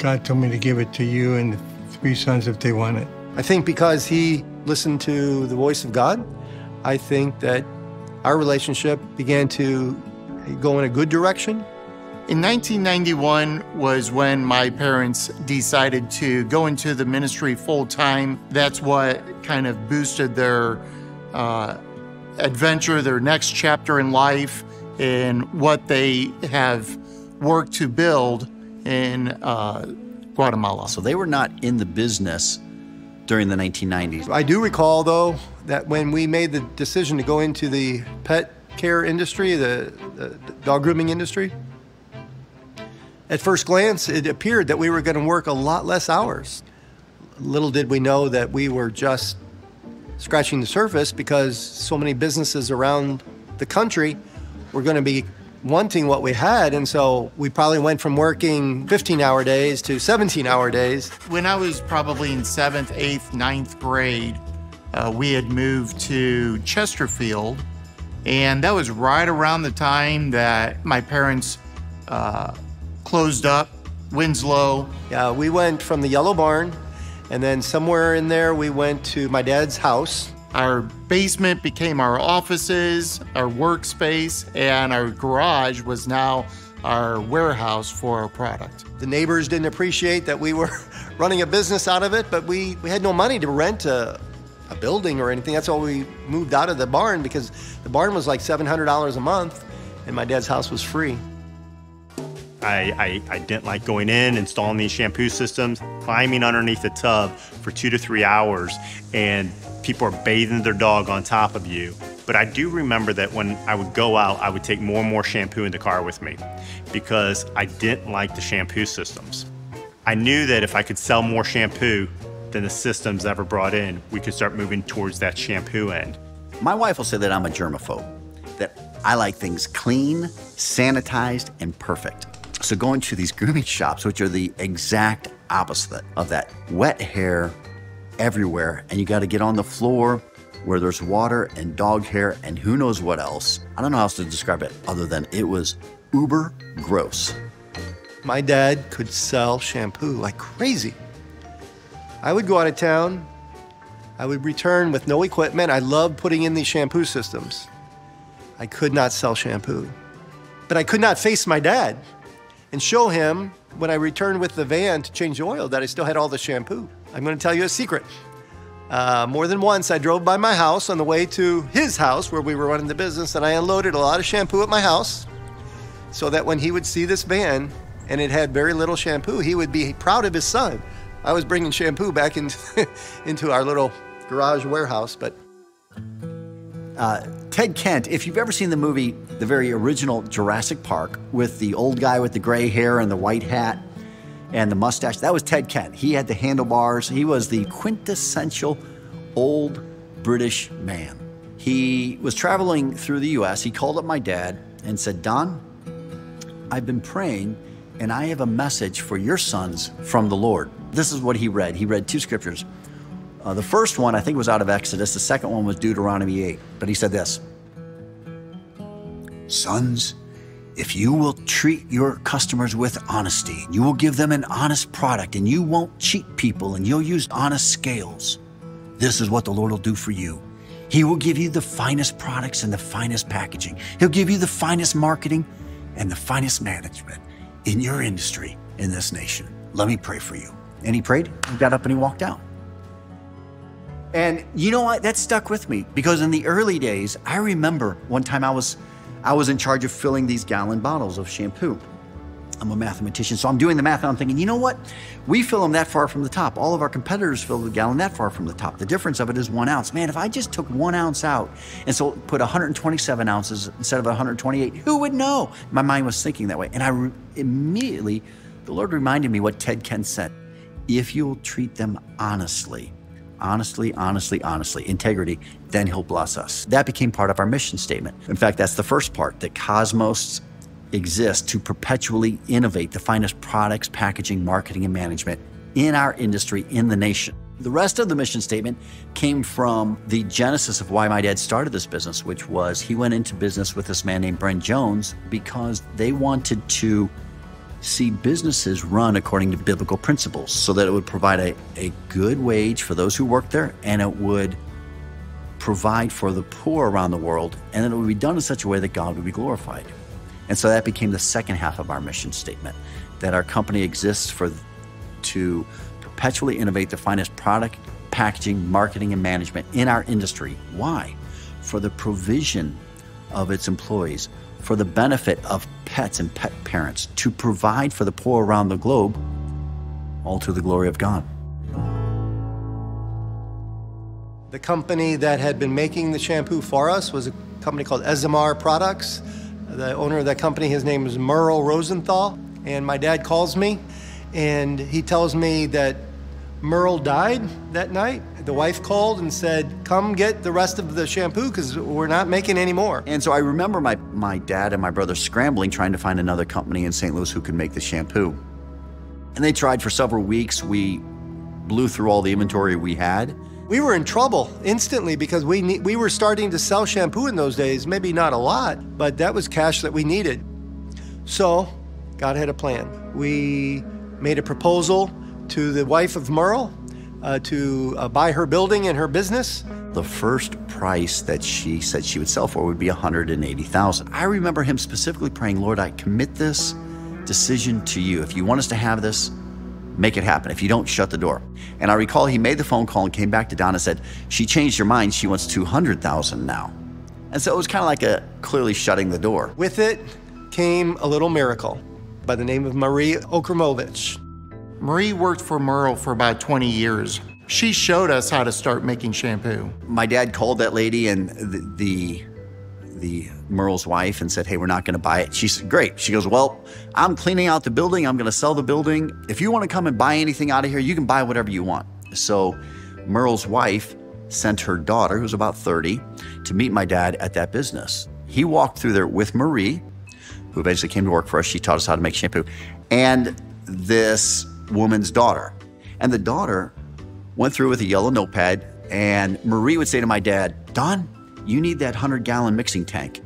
God told me to give it to you and the three sons if they want it. I think because he listened to the voice of God, I think that our relationship began to go in a good direction. In 1991 was when my parents decided to go into the ministry full-time. That's what kind of boosted their adventure, their next chapter in life, and what they have worked to build in Guatemala. So they were not in the business during the 1990s. I do recall, though, that when we made the decision to go into the pet care industry, the dog grooming industry, at first glance, it appeared that we were going to work a lot less hours. Little did we know that we were just scratching the surface, because so many businesses around the country were going to be wanting what we had. And so we probably went from working 15-hour days to 17-hour days. When I was probably in 7th, 8th, 9th grade, we had moved to Chesterfield. And that was right around the time that my parents closed up Winslow. Yeah, we went from the Yellow Barn, and then somewhere in there we went to my dad's house. Our basement became our offices, our workspace, and our garage was now our warehouse for our product. The neighbors didn't appreciate that we were running a business out of it, but we had no money to rent a building or anything. That's why we moved out of the barn, because the barn was like $700 a month, and my dad's house was free. I didn't like going in, installing these shampoo systems, climbing underneath the tub for 2 to 3 hours, and people are bathing their dog on top of you. But I do remember that when I would go out, I would take more and more shampoo in the car with me, because I didn't like the shampoo systems. I knew that if I could sell more shampoo than the systems ever brought in, we could start moving towards that shampoo end. My wife will say that I'm a germaphobe, that I like things clean, sanitized, and perfect. So going to these grooming shops, which are the exact opposite of that, wet hair everywhere, and you got to get on the floor where there's water and dog hair and who knows what else. I don't know how else to describe it other than it was uber gross. My dad could sell shampoo like crazy. I would go out of town. I would return with no equipment. I loved putting in these shampoo systems. I could not sell shampoo. But I could not face my dad and show him when I returned with the van to change the oil that I still had all the shampoo. I'm going to tell you a secret. More than once, I drove by my house on the way to his house where we were running the business, and I unloaded a lot of shampoo at my house so that when he would see this van and it had very little shampoo, he would be proud of his son. I was bringing shampoo back into our little garage warehouse. But Ted Kent, if you've ever seen the movie, the very original Jurassic Park, with the old guy with the gray hair and the white hat and the mustache, that was Ted Kent. He had the handlebars. He was the quintessential old British man. He was traveling through the U.S. He called up my dad and said, "Don, I've been praying, and I have a message for your sons from the Lord." This is what he read. He read 2 scriptures. The first one, I think, was out of Exodus. The second one was Deuteronomy 8. But he said this: "Sons, if you will treat your customers with honesty, you will give them an honest product, and you won't cheat people, and you'll use honest scales, this is what the Lord will do for you. He will give you the finest products and the finest packaging. He'll give you the finest marketing and the finest management in your industry in this nation. Let me pray for you." And he prayed, he got up and he walked out. And you know what? That stuck with me, because in the early days, I remember one time I was in charge of filling these gallon bottles of shampoo. I'm a mathematician, so I'm doing the math and I'm thinking, you know what? We fill them that far from the top. All of our competitors fill the gallon that far from the top. The difference of it is 1 ounce. Man, if I just took 1 ounce out and so put 127 ounces instead of 128, who would know? My mind was thinking that way. And immediately, the Lord reminded me what Ted Kent said: if you'll treat them honestly, integrity, then he'll bless us. That became part of our mission statement. In fact, that's the first part, that Cosmos exists to perpetually innovate the finest products, packaging, marketing, and management in our industry, in the nation. The rest of the mission statement came from the genesis of why my dad started this business, which was he went into business with this man named Brent Jones because they wanted to see businesses run according to biblical principles so that it would provide a good wage for those who work there, and it would provide for the poor around the world, and it would be done in such a way that God would be glorified. And so that became the second half of our mission statement, that our company exists to perpetually innovate the finest product, packaging, marketing, and management in our industry. Why? For the provision of its employees, for the benefit of pets and pet parents, to provide for the poor around the globe, all to the glory of God. The company that had been making the shampoo for us was a company called SMR Products. The owner of that company, his name is Merle Rosenthal. And my dad calls me and he tells me that Merle died that night. The wife called and said, come get the rest of the shampoo because we're not making any more. And so I remember my dad and my brother scrambling, trying to find another company in St. Louis who could make the shampoo. And they tried for several weeks. We blew through all the inventory we had. We were in trouble instantly because we were starting to sell shampoo in those days, maybe not a lot, but that was cash that we needed. So God had a plan. We made a proposal to the wife of Merle to buy her building and her business. The first price that she said she would sell for would be $180,000. I remember him specifically praying, Lord, I commit this decision to you. If you want us to have this, make it happen. If you don't, shut the door. And I recall he made the phone call and came back to Don and said, she changed her mind. She wants $200,000 now. And so it was kind of like clearly shutting the door. With it came a little miracle by the name of Marie Okremovich. Marie worked for Merle for about 20 years. She showed us how to start making shampoo. My dad called that lady and the Merle's wife and said, hey, we're not going to buy it. She said, great. She goes, well, I'm cleaning out the building. I'm going to sell the building. If you want to come and buy anything out of here, you can buy whatever you want. So Merle's wife sent her daughter, who's about 30, to meet my dad at that business. He walked through there with Marie, who eventually came to work for us. She taught us how to make shampoo, and this woman's daughter. And the daughter went through with a yellow notepad, and Marie would say to my dad, Don, you need that 100-gallon mixing tank.